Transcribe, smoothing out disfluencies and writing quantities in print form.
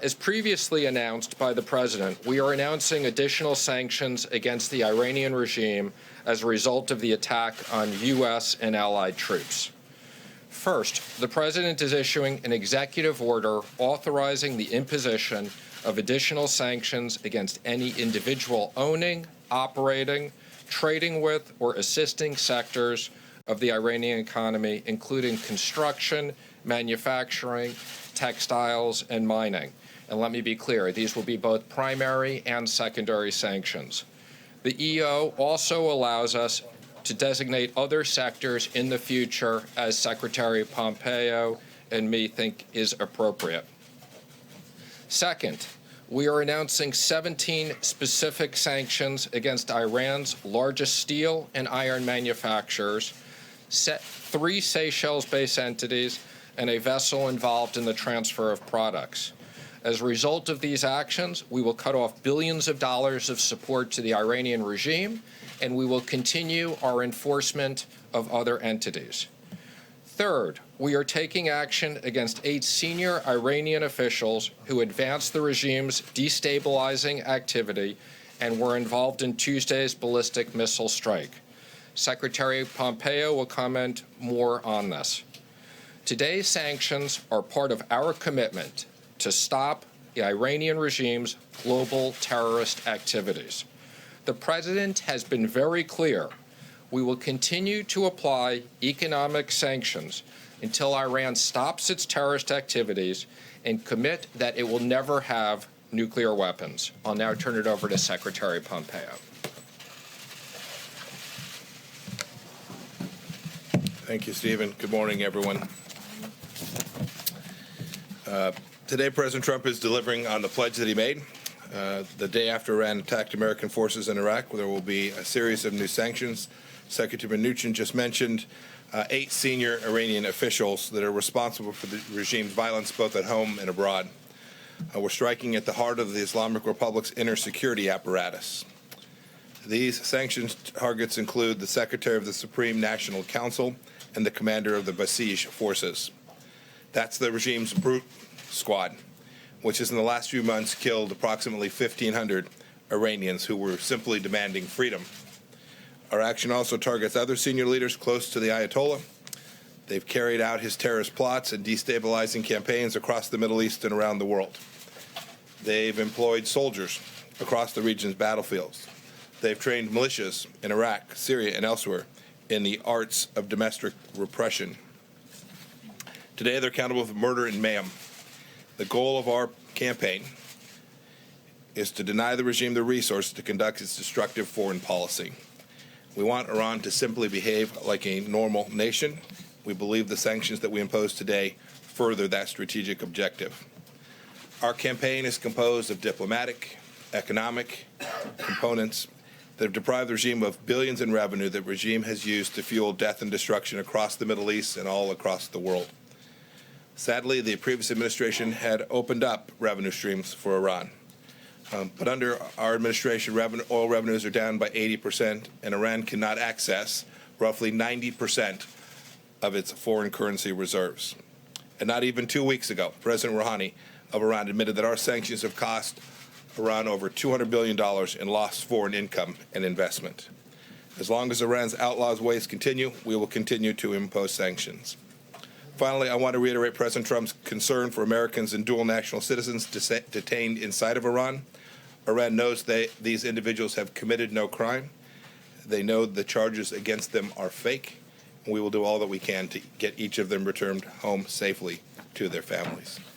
As previously announced by the President, we are announcing additional sanctions against the Iranian regime as a result of the attack on U.S. and allied troops. First, the President is issuing an executive order authorizing the imposition of additional sanctions against any individual owning, operating, trading with, or assisting sectors of the Iranian economy, including construction, manufacturing, textiles, and mining. And let me be clear, these will be both primary and secondary sanctions. The EO also allows us to designate other sectors in the future as Secretary Pompeo and me think is appropriate. Second, we are announcing 17 specific sanctions against Iran's largest steel and iron manufacturers, 3 Seychelles-based entities, and a vessel involved in the transfer of products. As a result of these actions, we will cut off billions of dollars of support to the Iranian regime, and we will continue our enforcement of other entities. Third, we are taking action against 8 senior Iranian officials who advanced the regime's destabilizing activity and were involved in Tuesday's ballistic missile strike. Secretary Pompeo will comment more on this. Today's sanctions are part of our commitment to stop the Iranian regime's global terrorist activities. The President has been very clear. We will continue to apply economic sanctions until Iran stops its terrorist activities and commit that it will never have nuclear weapons. I'll now turn it over to Secretary Pompeo. Thank you, Stephen. Good morning, everyone. Today, President Trump is delivering on the pledge that he made. The day after Iran attacked American forces in Iraq, there will be a series of new sanctions. Secretary Mnuchin just mentioned 8 senior Iranian officials that are responsible for the regime's violence both at home and abroad. We're striking at the heart of the Islamic Republic's inner security apparatus. These sanctions targets include the Secretary of the Supreme National Council and the commander of the Basij forces. That's the regime's brute squad, which has in the last few months killed approximately 1,500 Iranians who were simply demanding freedom. Our action also targets other senior leaders close to the Ayatollah. They've carried out his terrorist plots and destabilizing campaigns across the Middle East and around the world. They've employed soldiers across the region's battlefields. They've trained militias in Iraq, Syria, and elsewhere in the arts of domestic repression. Today, they're accountable for murder and mayhem. The goal of our campaign is to deny the regime the resources to conduct its destructive foreign policy. We want Iran to simply behave like a normal nation. We believe the sanctions that we impose today further that strategic objective. Our campaign is composed of diplomatic, economic components that have deprived the regime of billions in revenue that the regime has used to fuel death and destruction across the Middle East and all across the world. Sadly, the previous administration had opened up revenue streams for Iran. But under our administration, oil revenues are down by 80%, and Iran cannot access roughly 90% of its foreign currency reserves. And not even 2 weeks ago, President Rouhani of Iran admitted that our sanctions have cost Iran over $200 billion in lost foreign income and investment. As long as Iran's outlaws' ways continue, we will continue to impose sanctions. Finally, I want to reiterate President Trump's concern for Americans and dual national citizens detained inside of Iran. Iran knows these individuals have committed no crime. They know the charges against them are fake, and we will do all that we can to get each of them returned home safely to their families.